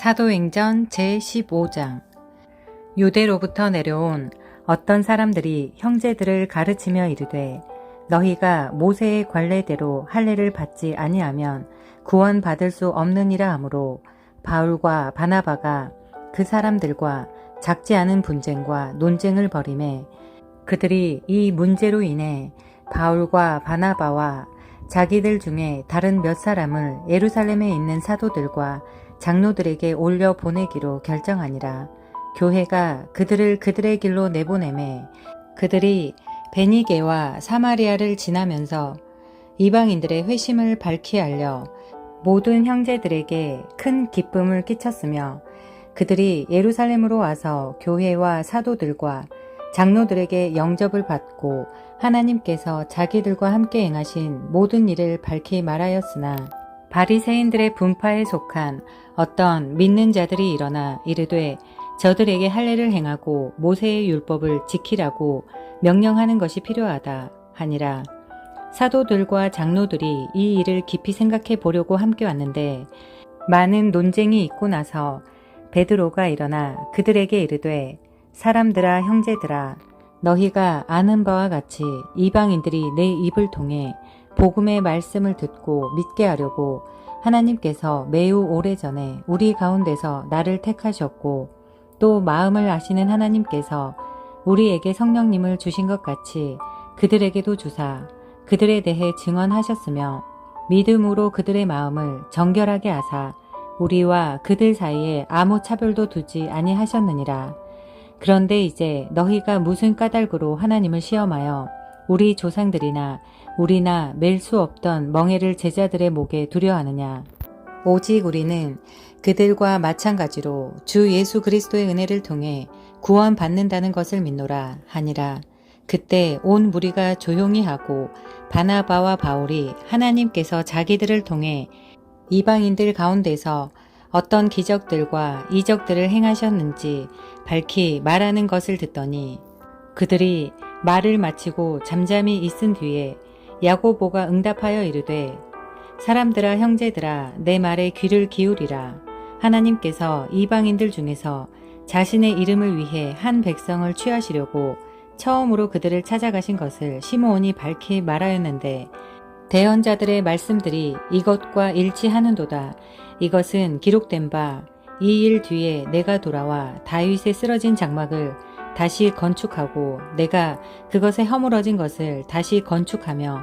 사도행전 제15장. 유대로부터 내려온 어떤 사람들이 형제들을 가르치며 이르되, 너희가 모세의 관례대로 할례를 받지 아니하면 구원받을 수 없느니라 하므로 바울과 바나바가 그 사람들과 작지 않은 분쟁과 논쟁을 벌이매, 그들이 이 문제로 인해 바울과 바나바와 자기들 중에 다른 몇 사람을 예루살렘에 있는 사도들과 장로들에게 올려 보내기로 결정하니라. 교회가 그들을 그들의 길로 내보내매 그들이 베니게와 사마리아를 지나면서 이방인들의 회심을 밝히 알려 모든 형제들에게 큰 기쁨을 끼쳤으며, 그들이 예루살렘으로 와서 교회와 사도들과 장로들에게 영접을 받고 하나님께서 자기들과 함께 행하신 모든 일을 밝히 말하였으나, 바리새인들의 분파에 속한 어떤 믿는 자들이 일어나 이르되 저들에게 할례를 행하고 모세의 율법을 지키라고 명령하는 것이 필요하다 하니라. 사도들과 장로들이 이 일을 깊이 생각해 보려고 함께 왔는데, 많은 논쟁이 있고 나서 베드로가 일어나 그들에게 이르되, 사람들아, 형제들아, 너희가 아는 바와 같이 이방인들이 내 입을 통해 복음의 말씀을 듣고 믿게 하려고 하나님께서 매우 오래전에 우리 가운데서 나를 택하셨고, 또 마음을 아시는 하나님께서 우리에게 성령님을 주신 것 같이 그들에게도 주사 그들에 대해 증언하셨으며, 믿음으로 그들의 마음을 정결하게 하사 우리와 그들 사이에 아무 차별도 두지 아니하셨느니라. 그런데 이제 너희가 무슨 까닭으로 하나님을 시험하여 우리 조상들이나 우리나 맬 수 없던 멍에를 제자들의 목에 두려워하느냐. 오직 우리는 그들과 마찬가지로 주 예수 그리스도의 은혜를 통해 구원받는다는 것을 믿노라 하니라. 그때 온 무리가 조용히 하고 바나바와 바울이 하나님께서 자기들을 통해 이방인들 가운데서 어떤 기적들과 이적들을 행하셨는지 밝히 말하는 것을 듣더니, 그들이 말을 마치고 잠잠히 있은 뒤에 야고보가 응답하여 이르되, 사람들아, 형제들아, 내 말에 귀를 기울이라. 하나님께서 이방인들 중에서 자신의 이름을 위해 한 백성을 취하시려고 처음으로 그들을 찾아가신 것을 시므온이 밝히 말하였는데, 대언자들의 말씀들이 이것과 일치하는도다. 이것은 기록된 바, 이 일 뒤에 내가 돌아와 다윗의 쓰러진 장막을 다시 건축하고 내가 그것에 허물어진 것을 다시 건축하며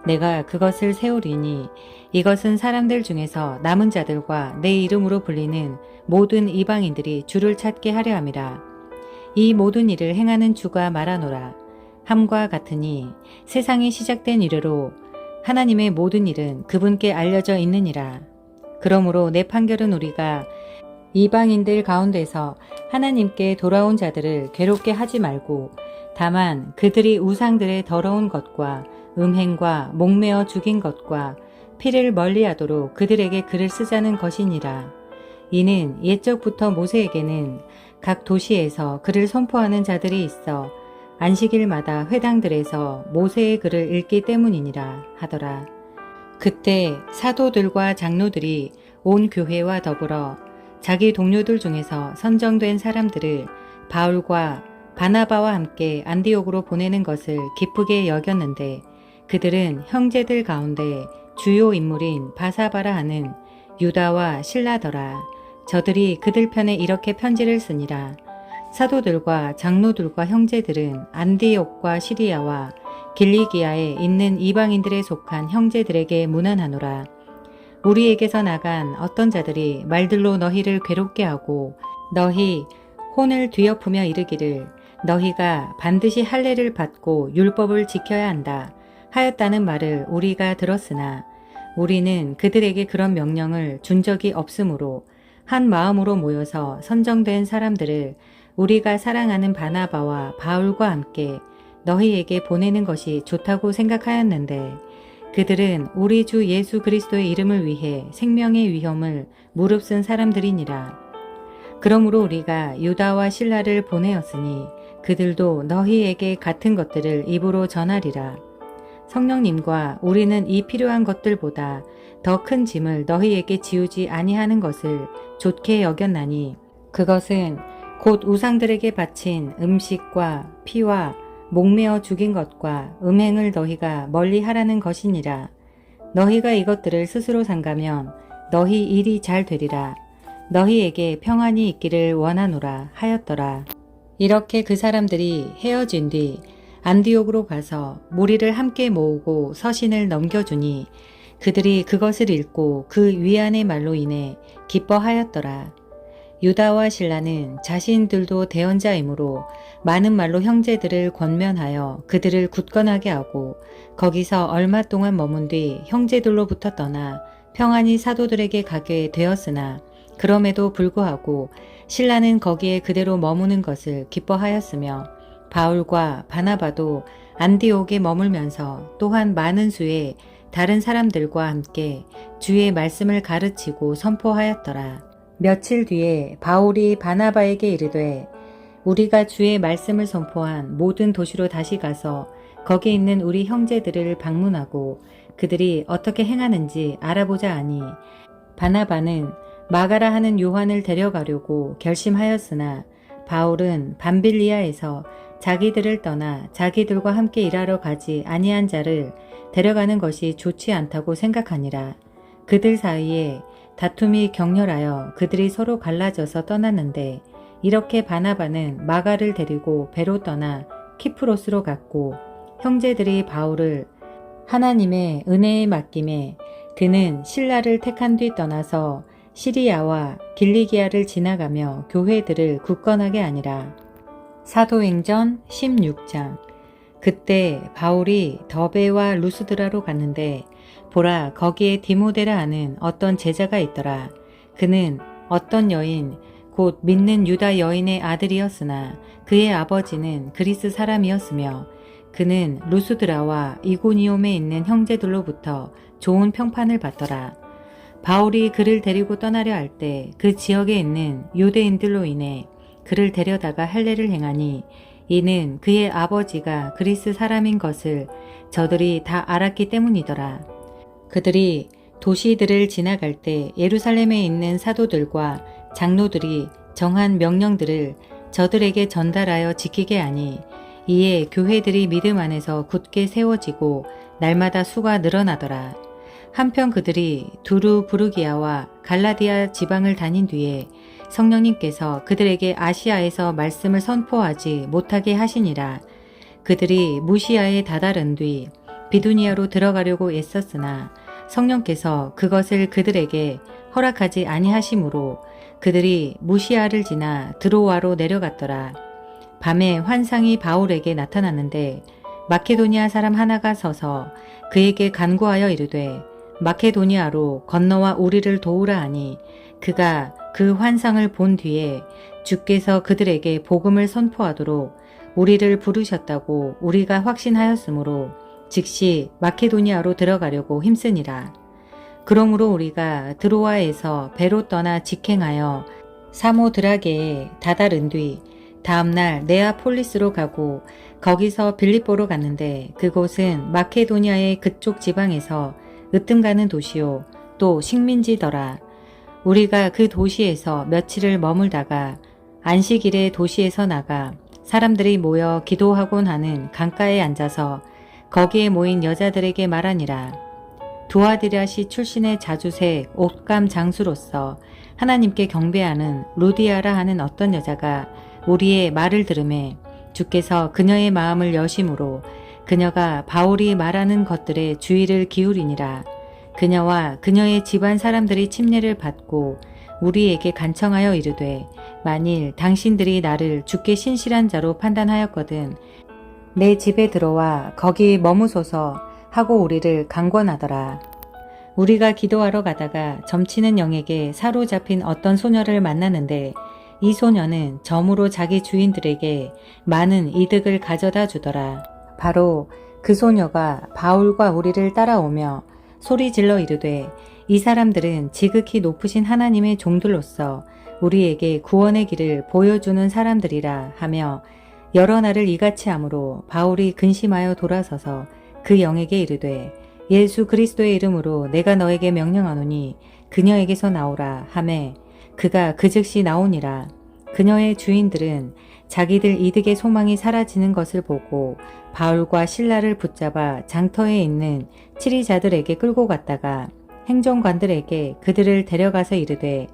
내가 그것을 세우리니, 이것은 사람들 중에서 남은 자들과 내 이름으로 불리는 모든 이방인들이 주를 찾게 하려 함이라. 이 모든 일을 행하는 주가 말하노라. 함과 같으니 세상이 시작된 이래로 하나님의 모든 일은 그분께 알려져 있느니라. 그러므로 내 판결은 우리가 이방인들 가운데서 하나님께 돌아온 자들을 괴롭게 하지 말고, 다만 그들이 우상들의 더러운 것과 음행과 목매어 죽인 것과 피를 멀리하도록 그들에게 글을 쓰자는 것이니라. 이는 옛적부터 모세에게는 각 도시에서 글을 선포하는 자들이 있어 안식일마다 회당들에서 모세의 글을 읽기 때문이니라 하더라. 그때 사도들과 장로들이 온 교회와 더불어 자기 동료들 중에서 선정된 사람들을 바울과 바나바와 함께 안디옥으로 보내는 것을 기쁘게 여겼는데, 그들은 형제들 가운데 주요 인물인 바사바라 하는 유다와 실라더라. 저들이 그들 편에 이렇게 편지를 쓰니라. 사도들과 장로들과 형제들은 안디옥과 시리아와 길리기아에 있는 이방인들에 속한 형제들에게 문안하노라. 우리에게서 나간 어떤 자들이 말들로 너희를 괴롭게 하고 너희 혼을 뒤엎으며 이르기를, 너희가 반드시 할례를 받고 율법을 지켜야 한다 하였다는 말을 우리가 들었으나, 우리는 그들에게 그런 명령을 준 적이 없으므로 한 마음으로 모여서 선정된 사람들을 우리가 사랑하는 바나바와 바울과 함께 너희에게 보내는 것이 좋다고 생각하였는데, 그들은 우리 주 예수 그리스도의 이름을 위해 생명의 위험을 무릅쓴 사람들이니라. 그러므로 우리가 유다와 실라를 보내었으니 그들도 너희에게 같은 것들을 입으로 전하리라. 성령님과 우리는 이 필요한 것들보다 더 큰 짐을 너희에게 지우지 아니하는 것을 좋게 여겼나니 그것은 곧 우상들에게 바친 음식과 피와 목매어 죽인 것과 음행을 너희가 멀리 하라는 것이니라. 너희가 이것들을 스스로 삼가면 너희 일이 잘 되리라. 너희에게 평안이 있기를 원하노라 하였더라. 이렇게 그 사람들이 헤어진 뒤 안디옥으로 가서 무리를 함께 모으고 서신을 넘겨주니 그들이 그것을 읽고 그 위안의 말로 인해 기뻐하였더라. 유다와 실라는 자신들도 대언자이므로 많은 말로 형제들을 권면하여 그들을 굳건하게 하고 거기서 얼마 동안 머문 뒤 형제들로부터 떠나 평안히 사도들에게 가게 되었으나 그럼에도 불구하고 실라는 거기에 그대로 머무는 것을 기뻐하였으며 바울과 바나바도 안디옥에 머물면서 또한 많은 수의 다른 사람들과 함께 주의 말씀을 가르치고 선포하였더라. 며칠 뒤에 바울이 바나바에게 이르되 우리가 주의 말씀을 선포한 모든 도시로 다시 가서 거기 있는 우리 형제들을 방문하고 그들이 어떻게 행하는지 알아보자 하니 바나바는 마가라 하는 요한을 데려가려고 결심하였으나 바울은 밤빌리아에서 자기들을 떠나 자기들과 함께 일하러 가지 아니한 자를 데려가는 것이 좋지 않다고 생각하니라. 그들 사이에 다툼이 격렬하여 그들이 서로 갈라져서 떠났는데 이렇게 바나바는 마가를 데리고 배로 떠나 키프로스로 갔고 형제들이 바울을 하나님의 은혜에 맡김에 그는 신라를 택한 뒤 떠나서 시리아와 길리기아를 지나가며 교회들을 굳건하게 하니라. 사도행전 16장. 그때 바울이 더베와 루스드라로 갔는데 보라 거기에 디모데라 하는 어떤 제자가 있더라. 그는 어떤 여인 곧 믿는 유다 여인의 아들이었으나 그의 아버지는 그리스 사람이었으며 그는 루스드라와 이고니옴에 있는 형제들로부터 좋은 평판을 받더라. 바울이 그를 데리고 떠나려 할 때 그 지역에 있는 유대인들로 인해 그를 데려다가 할례를 행하니 이는 그의 아버지가 그리스 사람인 것을 저들이 다 알았기 때문이더라. 그들이 도시들을 지나갈 때 예루살렘에 있는 사도들과 장로들이 정한 명령들을 저들에게 전달하여 지키게 하니 이에 교회들이 믿음 안에서 굳게 세워지고 날마다 수가 늘어나더라. 한편 그들이 두루 부르기아와 갈라디아 지방을 다닌 뒤에 성령님께서 그들에게 아시아에서 말씀을 선포하지 못하게 하시니라. 그들이 무시아에 다다른 뒤 비두니아로 들어가려고 애썼으나 성령께서 그것을 그들에게 허락하지 아니하시므로 그들이 무시아를 지나 드로아로 내려갔더라. 밤에 환상이 바울에게 나타났는데 마케도니아 사람 하나가 서서 그에게 간구하여 이르되 마케도니아로 건너와 우리를 도우라 하니 그가 그 환상을 본 뒤에 주께서 그들에게 복음을 선포하도록 우리를 부르셨다고 우리가 확신하였으므로 즉시 마케도니아로 들어가려고 힘쓰니라. 그러므로 우리가 드로아에서 배로 떠나 직행하여 사모드라게에 다다른 뒤 다음날 네아폴리스로 가고 거기서 빌립보로 갔는데 그곳은 마케도니아의 그쪽 지방에서 으뜸 가는 도시요 또 식민지더라. 우리가 그 도시에서 며칠을 머물다가 안식일에 도시에서 나가 사람들이 모여 기도하곤 하는 강가에 앉아서 거기에 모인 여자들에게 말하니라. 두아디라시 출신의 자주색 옷감 장수로서 하나님께 경배하는 루디아라 하는 어떤 여자가 우리의 말을 들으매 주께서 그녀의 마음을 여심으로 그녀가 바울이 말하는 것들에 주의를 기울이니라. 그녀와 그녀의 집안 사람들이 침례를 받고 우리에게 간청하여 이르되 만일 당신들이 나를 주께 신실한 자로 판단하였거든 내 집에 들어와 거기 머무소서 하고 우리를 강권하더라. 우리가 기도하러 가다가 점치는 영에게 사로잡힌 어떤 소녀를 만나는데 이 소녀는 점으로 자기 주인들에게 많은 이득을 가져다 주더라. 바로 그 소녀가 바울과 우리를 따라오며 소리 질러 이르되 이 사람들은 지극히 높으신 하나님의 종들로서 우리에게 구원의 길을 보여주는 사람들이라 하며 여러 날을 이같이 하므로 바울이 근심하여 돌아서서 그 영에게 이르되 예수 그리스도의 이름으로 내가 너에게 명령하노니 그녀에게서 나오라 하매 그가 그 즉시 나오니라. 그녀의 주인들은 자기들 이득의 소망이 사라지는 것을 보고 바울과 실라를 붙잡아 장터에 있는 치리자들에게 끌고 갔다가 행정관들에게 그들을 데려가서 이르되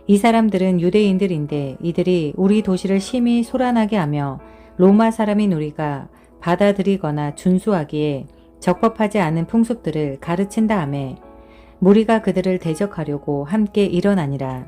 이 사람들은 유대인들인데 이들이 우리 도시를 심히 소란하게 하며 로마 사람인 우리가 받아들이거나 준수하기에 적법하지 않은 풍습들을 가르친다 하매 무리가 그들을 대적하려고 함께 일어나니라.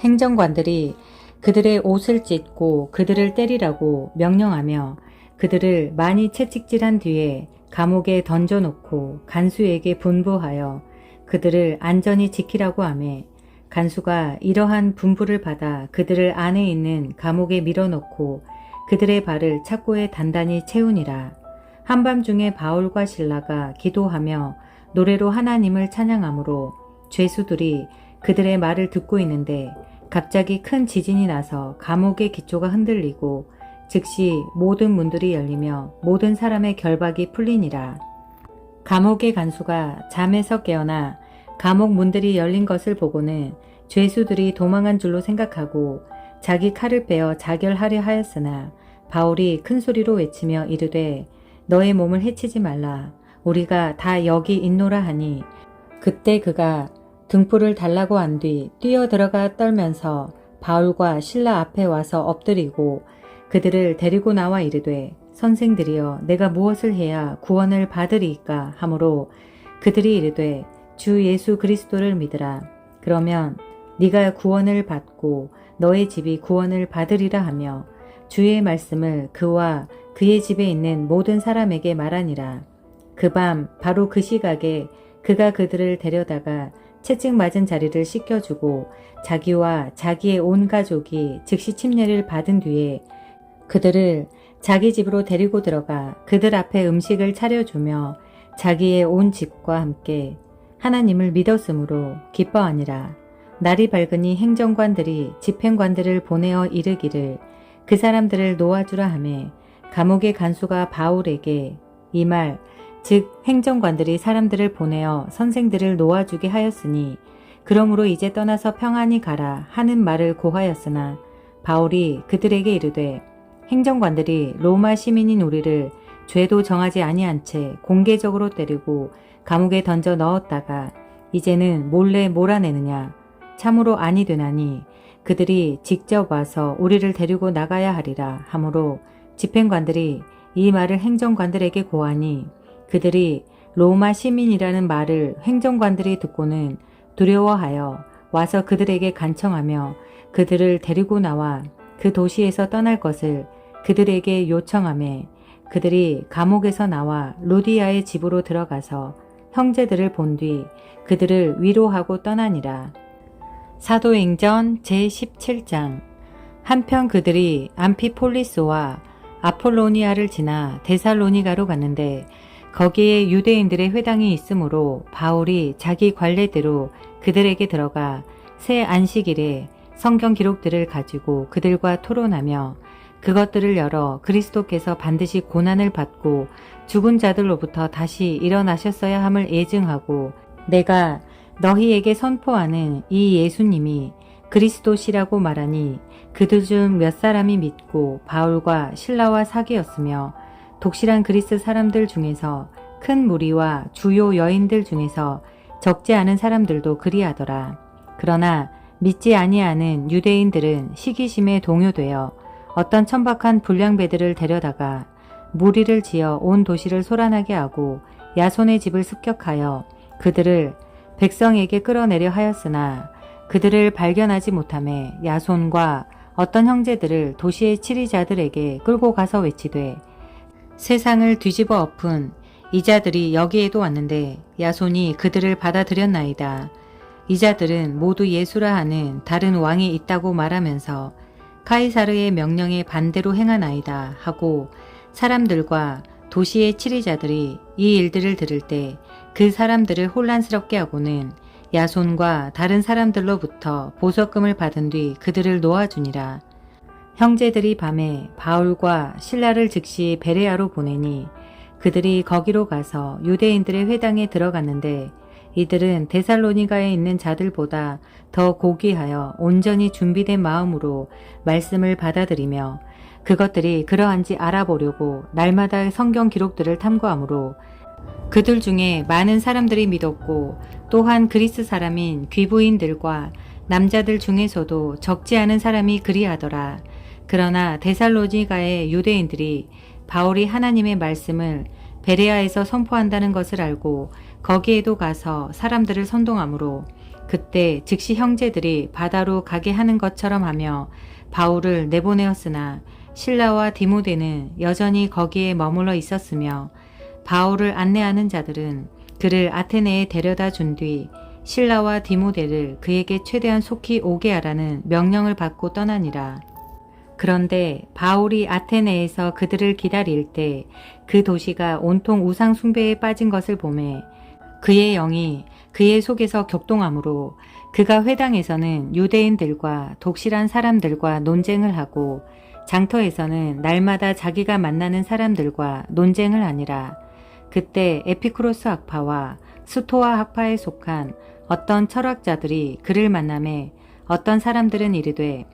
행정관들이 그들의 옷을 찢고 그들을 때리라고 명령하며 그들을 많이 채찍질한 뒤에 감옥에 던져놓고 간수에게 분부하여 그들을 안전히 지키라고 하매 간수가 이러한 분부를 받아 그들을 안에 있는 감옥에 밀어넣고 그들의 발을 착고에 단단히 채우니라. 한밤중에 바울과 실라가 기도하며 노래로 하나님을 찬양하므로 죄수들이 그들의 말을 듣고 있는데 갑자기 큰 지진이 나서 감옥의 기초가 흔들리고 즉시 모든 문들이 열리며 모든 사람의 결박이 풀리니라. 감옥의 간수가 잠에서 깨어나 감옥 문들이 열린 것을 보고는 죄수들이 도망한 줄로 생각하고 자기 칼을 빼어 자결하려 하였으나 바울이 큰 소리로 외치며 이르되 너의 몸을 해치지 말라. 우리가 다 여기 있노라 하니 그때 그가 등불을 달라고 한 뒤 뛰어들어가 떨면서 바울과 실라 앞에 와서 엎드리고 그들을 데리고 나와 이르되 선생들이여 내가 무엇을 해야 구원을 받으리이까 하므로 그들이 이르되 주 예수 그리스도를 믿으라. 그러면 네가 구원을 받고 너의 집이 구원을 받으리라 하며 주의 말씀을 그와 그의 집에 있는 모든 사람에게 말하니라. 그 밤 바로 그 시각에 그가 그들을 데려다가 채찍 맞은 자리를 씻겨주고 자기와 자기의 온 가족이 즉시 침례를 받은 뒤에 그들을 자기 집으로 데리고 들어가 그들 앞에 음식을 차려주며 자기의 온 집과 함께 하나님을 믿었으므로 기뻐하니라. 날이 밝으니 행정관들이 집행관들을 보내어 이르기를 그 사람들을 놓아주라 하매 감옥의 간수가 바울에게 이 말 즉 행정관들이 사람들을 보내어 선생들을 놓아주게 하였으니 그러므로 이제 떠나서 평안히 가라 하는 말을 고하였으나 바울이 그들에게 이르되 행정관들이 로마 시민인 우리를 죄도 정하지 아니한 채 공개적으로 때리고 감옥에 던져 넣었다가 이제는 몰래 몰아내느냐. 참으로 아니 되나니 그들이 직접 와서 우리를 데리고 나가야 하리라 하므로 집행관들이 이 말을 행정관들에게 고하니 그들이 로마 시민이라는 말을 행정관들이 듣고는 두려워하여 와서 그들에게 간청하며 그들을 데리고 나와 그 도시에서 떠날 것을 그들에게 요청하매 그들이 감옥에서 나와 루디아의 집으로 들어가서 형제들을 본 뒤 그들을 위로하고 떠나니라. 사도행전 제17장. 한편 그들이 암피폴리스와 아폴로니아를 지나 데살로니가로 갔는데 거기에 유대인들의 회당이 있으므로 바울이 자기 관례대로 그들에게 들어가 새 안식일에 성경 기록들을 가지고 그들과 토론하며 그것들을 열어 그리스도께서 반드시 고난을 받고 죽은 자들로부터 다시 일어나셨어야 함을 예증하고 내가 너희에게 선포하는 이 예수님이 그리스도시라고 말하니 그들 중 몇 사람이 믿고 바울과 실라와 사귀었으며 독실한 그리스 사람들 중에서 큰 무리와 주요 여인들 중에서 적지 않은 사람들도 그리하더라. 그러나 믿지 아니하는 유대인들은 시기심에 동요되어 어떤 천박한 불량배들을 데려다가 무리를 지어 온 도시를 소란하게 하고 야손의 집을 습격하여 그들을 백성에게 끌어내려 하였으나 그들을 발견하지 못하매 야손과 어떤 형제들을 도시의 치리자들에게 끌고 가서 외치되 세상을 뒤집어 엎은 이자들이 여기에도 왔는데 야손이 그들을 받아들였나이다. 이자들은 모두 예수라 하는 다른 왕이 있다고 말하면서 카이사르의 명령에 반대로 행하나이다 하고 사람들과 도시의 치리자들이 이 일들을 들을 때 그 사람들을 혼란스럽게 하고는 야손과 다른 사람들로부터 보석금을 받은 뒤 그들을 놓아주니라. 형제들이 밤에 바울과 실라를 즉시 베레아로 보내니 그들이 거기로 가서 유대인들의 회당에 들어갔는데 이들은 데살로니가에 있는 자들보다 더 고귀하여 온전히 준비된 마음으로 말씀을 받아들이며 그것들이 그러한지 알아보려고 날마다 성경 기록들을 탐구하므로 그들 중에 많은 사람들이 믿었고 또한 그리스 사람인 귀부인들과 남자들 중에서도 적지 않은 사람이 그리하더라. 그러나 데살로니가의 유대인들이 바울이 하나님의 말씀을 베레아에서 선포한다는 것을 알고 거기에도 가서 사람들을 선동하므로 그때 즉시 형제들이 바다로 가게 하는 것처럼 하며 바울을 내보내었으나 실라와 디모데는 여전히 거기에 머물러 있었으며 바울을 안내하는 자들은 그를 아테네에 데려다 준 뒤 실라와 디모데를 그에게 최대한 속히 오게 하라는 명령을 받고 떠나니라. 그런데 바울이 아테네에서 그들을 기다릴 때 그 도시가 온통 우상 숭배에 빠진 것을 보매 그의 영이 그의 속에서 격동하므로 그가 회당에서는 유대인들과 독실한 사람들과 논쟁을 하고 장터에서는 날마다 자기가 만나는 사람들과 논쟁을 하니라. 그때 에피쿠로스 학파와 스토아 학파에 속한 어떤 철학자들이 그를 만나매 어떤 사람들은 이르되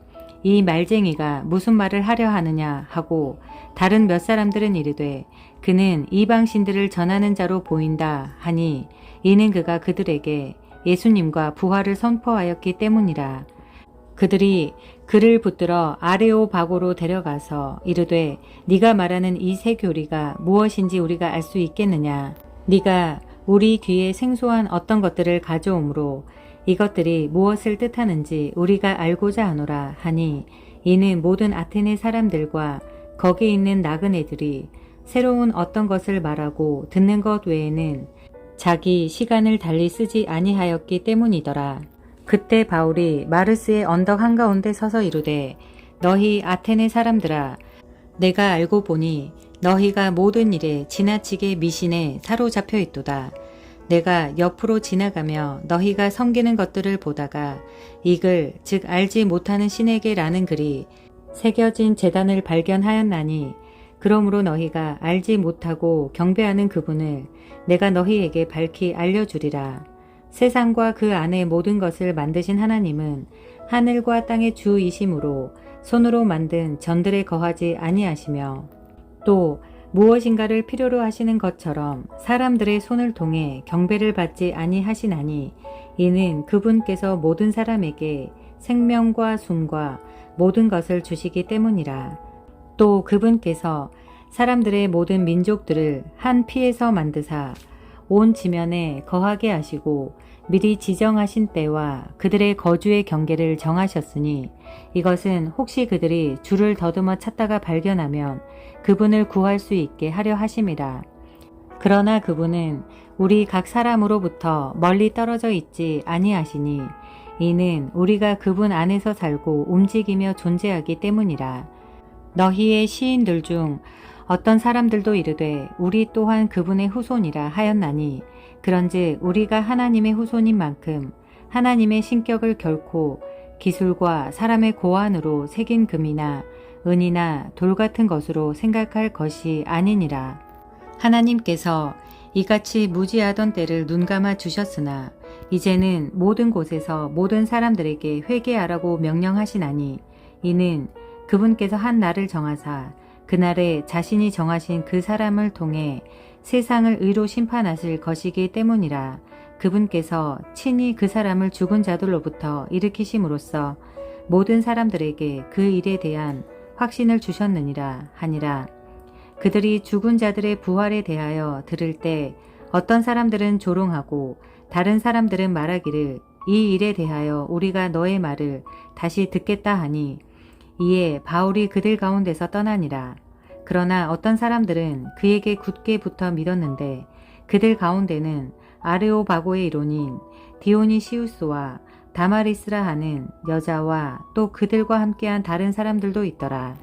이 말쟁이가 무슨 말을 하려 하느냐 하고 다른 몇 사람들은 이르되 그는 이방신들을 전하는 자로 보인다 하니 이는 그가 그들에게 예수님과 부활을 선포하였기 때문이라. 그들이 그를 붙들어 아레오바고로 데려가서 이르되 네가 말하는 이 새 교리가 무엇인지 우리가 알 수 있겠느냐. 네가 우리 귀에 생소한 어떤 것들을 가져오므로 이것들이 무엇을 뜻하는지 우리가 알고자 하노라 하니 이는 모든 아테네 사람들과 거기 있는 나그네들이 새로운 어떤 것을 말하고 듣는 것 외에는 자기 시간을 달리 쓰지 아니하였기 때문이더라. 그때 바울이 마르스의 언덕 한가운데 서서 이르되 너희 아테네 사람들아 내가 알고 보니 너희가 모든 일에 지나치게 미신에 사로잡혀 있도다. 내가 옆으로 지나가며 너희가 섬기는 것들을 보다가 이글 즉 알지 못하는 신에게라는 글이 새겨진 제단을 발견하였나니 그러므로 너희가 알지 못하고 경배하는 그분을 내가 너희에게 밝히 알려주리라. 세상과 그 안의 모든 것을 만드신 하나님은 하늘과 땅의 주이심으로 손으로 만든 전들에 거하지 아니하시며 또 무엇인가를 필요로 하시는 것처럼 사람들의 손을 통해 경배를 받지 아니하시나니 이는 그분께서 모든 사람에게 생명과 숨과 모든 것을 주시기 때문이라. 또 그분께서 사람들의 모든 민족들을 한 피에서 만드사 온 지면에 거하게 하시고 미리 지정하신 때와 그들의 거주의 경계를 정하셨으니 이것은 혹시 그들이 주를 더듬어 찾다가 발견하면 그분을 구할 수 있게 하려 하심이라. 그러나 그분은 우리 각 사람으로부터 멀리 떨어져 있지 아니하시니 이는 우리가 그분 안에서 살고 움직이며 존재하기 때문이라. 너희의 시인들 중 어떤 사람들도 이르되 우리 또한 그분의 후손이라 하였나니 그런즉 우리가 하나님의 후손인 만큼 하나님의 신격을 결코 기술과 사람의 고안으로 새긴 금이나 은이나 돌 같은 것으로 생각할 것이 아니니라. 하나님께서 이같이 무지하던 때를 눈감아 주셨으나 이제는 모든 곳에서 모든 사람들에게 회개하라고 명령하시나니 이는 그분께서 한 날을 정하사 그날에 자신이 정하신 그 사람을 통해 세상을 의로 심판하실 것이기 때문이라. 그분께서 친히 그 사람을 죽은 자들로부터 일으키심으로써 모든 사람들에게 그 일에 대한 확신을 주셨느니라 하니라. 그들이 죽은 자들의 부활에 대하여 들을 때 어떤 사람들은 조롱하고 다른 사람들은 말하기를 이 일에 대하여 우리가 너의 말을 다시 듣겠다 하니 이에 바울이 그들 가운데서 떠나니라. 그러나 어떤 사람들은 그에게 굳게 붙어 믿었는데 그들 가운데는 아레오바고의 이론인 디오니시우스와 다마리스라 하는 여자와 또 그들과 함께한 다른 사람들도 있더라.